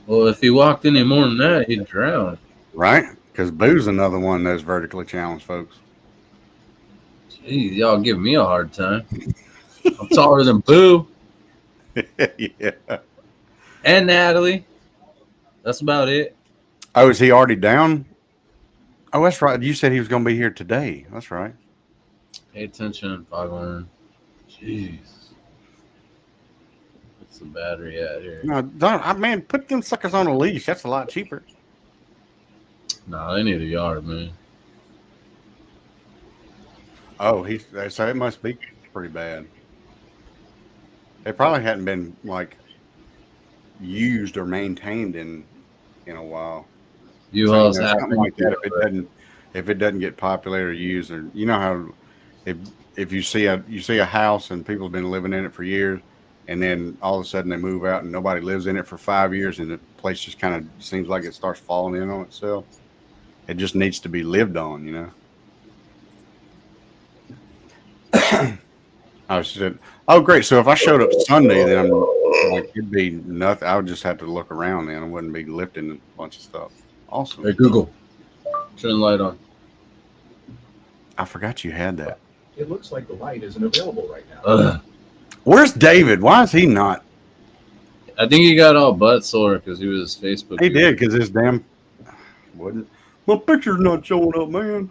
Well, if he walked any more than that, he'd drown. Right? Because Boo's another one of those vertically challenged folks. Jeez, y'all give me a hard time. I'm taller than Boo. Yeah. And Natalie. That's about it. Oh, is he already down? Oh, that's right. You said he was going to be here today. That's right. Pay attention, Foghorn. Jeez. What's the battery at here? No, man, put them suckers on a leash. That's a lot cheaper. Nah, they need a yard, man. Oh, so it must be pretty bad. They probably hadn't been like used or maintained in a while. U-Haul's something like that. If it doesn't get populated or used, or how if you see a house and people have been living in it for years, and then all of a sudden they move out and nobody lives in it for 5 years, and the place just kind of seems like it starts falling in on itself. It just needs to be lived on, you know. I said, "Oh, great! So if I showed up Sunday, then I'm like it'd be nothing. I would just have to look around. Then I wouldn't be lifting a bunch of stuff. Awesome. Hey Google, turn the light on. I forgot you had that. It looks like the light isn't available right now. Where's David? Why is he not? I think he got all butt sore because he was Facebook. He did because his damn wouldn't. My picture's not showing up, man.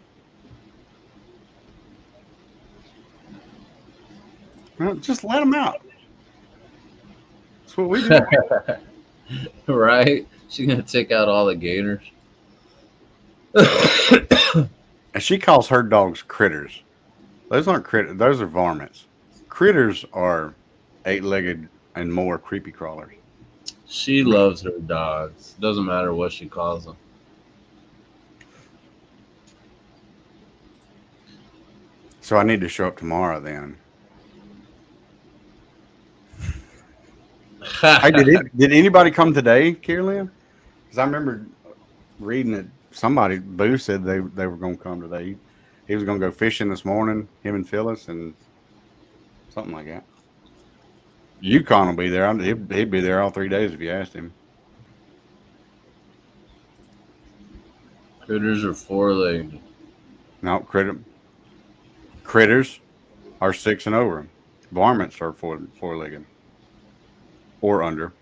Well, just let him out. That's what we do. Right? She's gonna take out all the gators. And she calls her dogs critters. Those aren't critters. Those are varmints. Critters are 8-legged and more creepy crawlers. She loves her dogs. Doesn't matter what she calls them. So I need to show up tomorrow then. Hey, did anybody come today, Carolyn? Because I remember reading it. Somebody, Boo said they were going to come today. He was going to go fishing this morning, him and Phyllis, and something like that. Yukon will be there. He'd be there all 3 days if you asked him. Critters are 4-legged. No, critters are 6 and over. Varmints are 4-legged or under.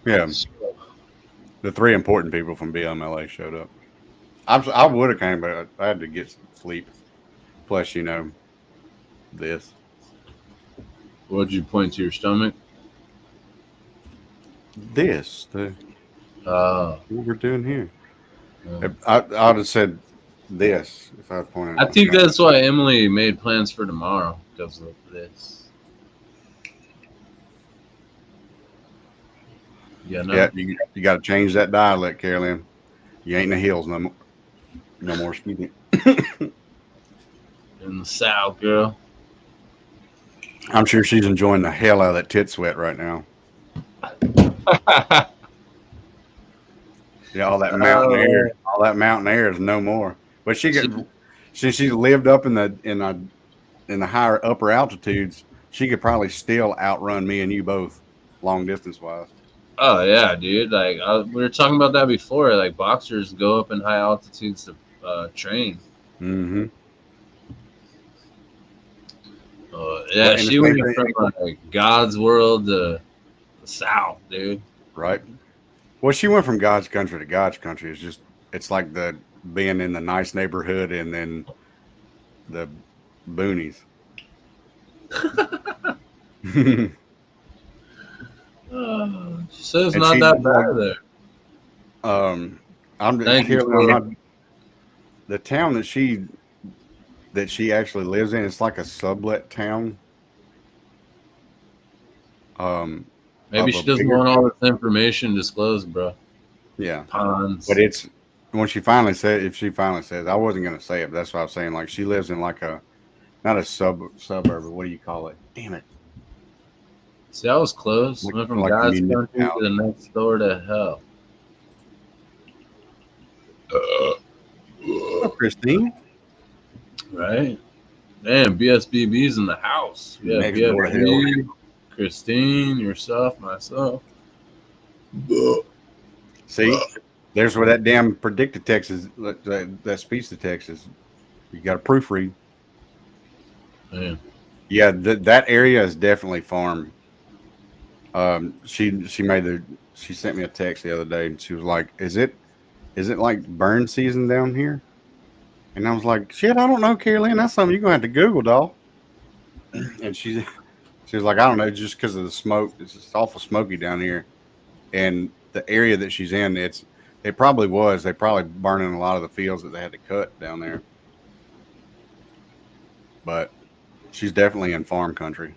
Yeah. The 3 important people from BMLA showed up. I would have came, but I had to get some sleep. Plus, you know, this. What'd you point to your stomach? This. What we're doing here. I would have said this if I pointed. I think that's why Emily made plans for tomorrow because of this. Yeah, no. Yeah, you got to change that dialect, Carolyn. You ain't in the hills no more. No more, excuse me. In the South, girl. I'm sure she's enjoying the hell out of that tit sweat right now. Yeah, all that mountain air is no more. But since she lived up in the higher upper altitudes, she could probably still outrun me and you both, long distance wise. Oh yeah, dude. Like we were talking about that before. Like boxers go up in high altitudes to train. Mm-hmm. Yeah, she went from like God's world to the South, dude. Right. Well, she went from God's country to God's country. It's like the being in the nice neighborhood and then the boonies. She says it's not that bad there. The town that she actually lives in, it's like a sublet town. Maybe she doesn't want all this information disclosed, bro. Yeah. Ponds. But it's when she finally says, I wasn't gonna say it, but that's what I was saying. Like she lives in like not a suburb, what do you call it? Damn it. See, I was close. Went from God's country to the next door to hell. Oh, Christine. Right? Damn, BSBB's in the house. Yeah, BSB, Christine, yourself, myself. See, there's where that damn predicted text is. That speech to text is. You got to proofread. Man. Yeah, that area is definitely farm. She sent me a text the other day and she was like, is it like burn season down here? And I was like, shit, I don't know, Carolyn. That's something you're gonna have to Google, doll. And she was like, I don't know, just because of the smoke. It's just awful smoky down here. And the area that she's in, they probably burning a lot of the fields that they had to cut down there. But she's definitely in farm country.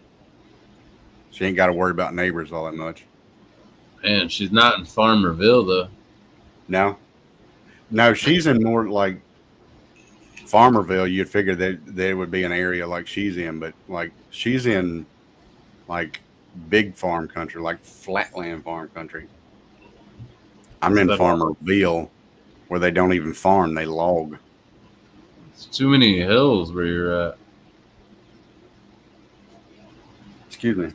She ain't got to worry about neighbors all that much. Man, she's not in Farmerville though. No, she's in more like Farmerville, you'd figure that there would be an area like she's in, but like she's in like big farm country, like flatland farm country. I'm in But Farmerville where they don't even farm, they log. it's too many hills where you're at. Excuse me.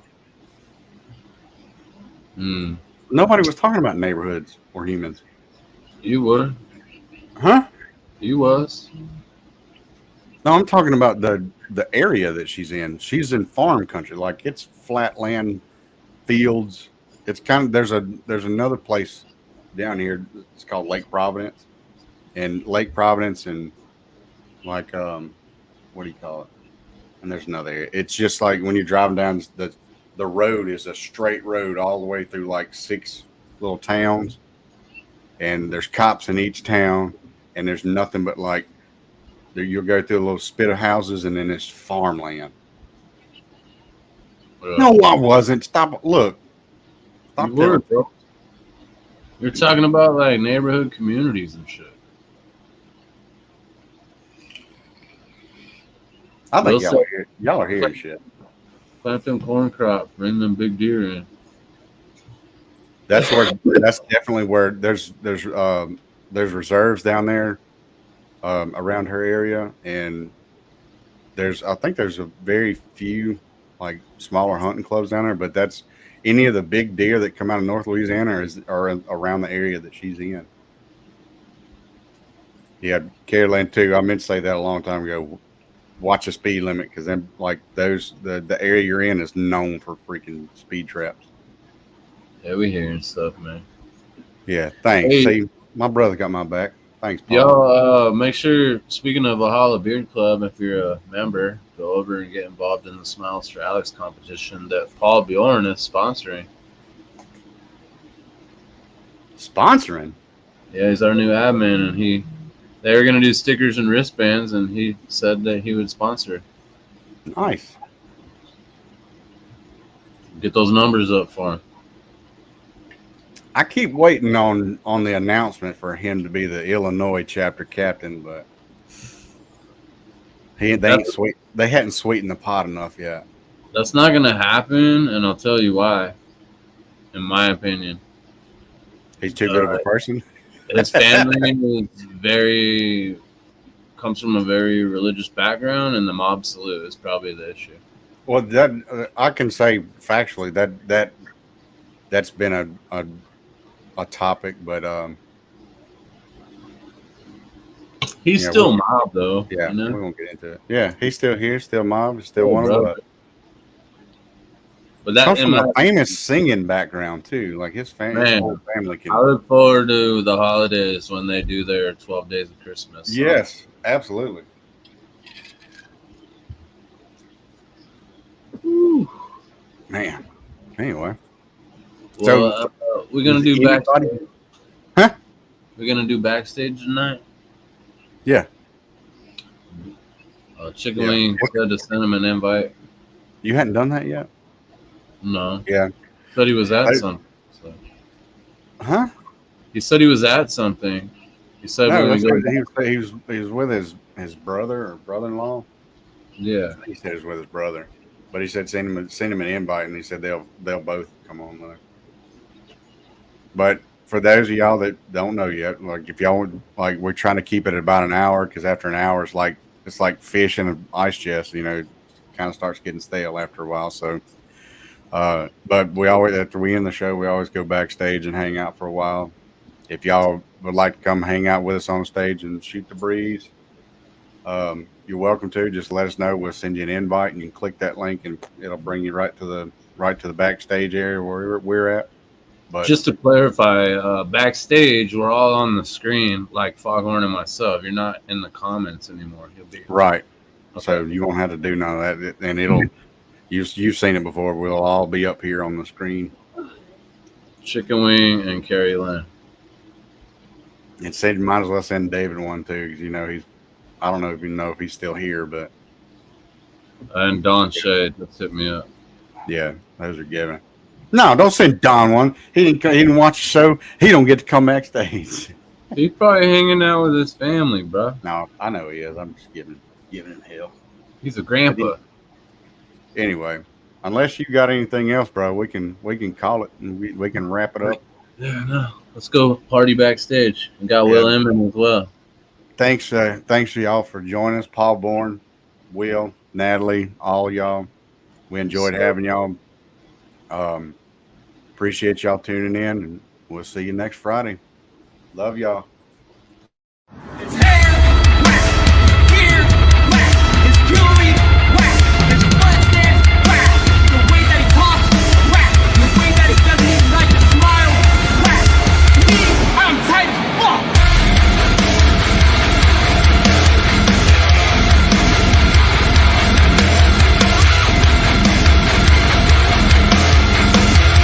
Hmm. Nobody was talking about neighborhoods or humans. You were. Huh? You was. No, I'm talking about the area that she's in. She's in farm country, like it's flat land, fields. It's kind of there's another place down here. It's called Lake Providence, and Lake Providence and like what do you call it? And there's another area. It's just like when you're driving down the road is a straight road all the way through like 6 little towns, and there's cops in each town, and there's nothing but like you'll go through a little spit of houses, and then it's farmland. No, I wasn't. Stop. Look. Stop You were, telling. bro. You're talking about like neighborhood communities and shit. I think We'll y'all are hearing shit. Plant them corn crops, bring them big deer in. That's definitely where there's reserves down there around her area, and I think there's a very few like smaller hunting clubs down there, but that's any of the big deer that come out of North Louisiana are around the area that she's in. Yeah, Caroline too. I meant to say that a long time ago. Watch the speed limit, because then like the area you're in is known for freaking speed traps. Yeah, we hearing stuff, man. Yeah, thanks. Hey. See, my brother got my back. Thanks, Paul. Yo, make sure, speaking of Valhalla Beard Club, if you're a member, go over and get involved in the Smiles for Alex competition that Paul Bjorn is sponsoring. Sponsoring? Yeah, he's our new admin, and they were going to do stickers and wristbands, and he said that he would sponsor. Nice. Get those numbers up for him. I keep waiting on the announcement for him to be the Illinois chapter captain, but they hadn't sweetened the pot enough yet. That's not going to happen, and I'll tell you why, in my opinion. He's too good of a person? His family comes from a very religious background, and the mob salute is probably the issue. Well, that I can say factually that's been a topic, but he's still mob though. Yeah, you know? we won't get into it. Yeah, he's still here, still mob, still one of us. But that comes from a famous singing background too. Like his whole family can. I look forward to the holidays when they do their 12 days of Christmas. So. Yes, absolutely. Woo. Man. Anyway. Well, we're gonna do backstage. Huh? We're gonna do backstage tonight. Yeah. Chicken Wing said to send him an invite. You hadn't done that yet? No. Yeah. Said he was at something. So. Huh? He said he was at something. He said he was with his brother or brother-in-law. Yeah. He said he was with his brother, but he said send him an invite, and he said they'll both come on there. But for those of y'all that don't know yet, like if y'all like, we're trying to keep it at about an hour, because after an hour it's like fish in an ice chest. You know, it kind of starts getting stale after a while. So. But we always, after we end the show, we always go backstage and hang out for a while. If y'all would like to come hang out with us on stage and shoot the breeze, you're welcome to. Just let us know. We'll send you an invite, and you can click that link, and it'll bring you right to the backstage area where we're at. But just to clarify, backstage we're all on the screen, like Foghorn and myself. You're not in the comments anymore. You'll be right. Okay. So you won't have to do none of that, and it'll. You've seen it before. We'll all be up here on the screen. Chicken Wing and Carrie Lynn. And said you might as well send David one too, because you know I don't know if he's still here, but. And Don Shea just hit me up. Yeah, those are given. No, don't send Don one. He didn't watch the show. He don't get to come backstage. He's probably hanging out with his family, bro. No, I know he is. I'm just giving him hell. He's a grandpa. Anyway, unless you got anything else, bro, we can call it and we can wrap it up. Yeah, no. Let's go party backstage. We got Yeah. Will Inman as well. Thanks to y'all for joining us, Paul Bourne, Will, Natalie, all y'all. We enjoyed having y'all. Appreciate y'all tuning in, and we'll see you next Friday. Love y'all.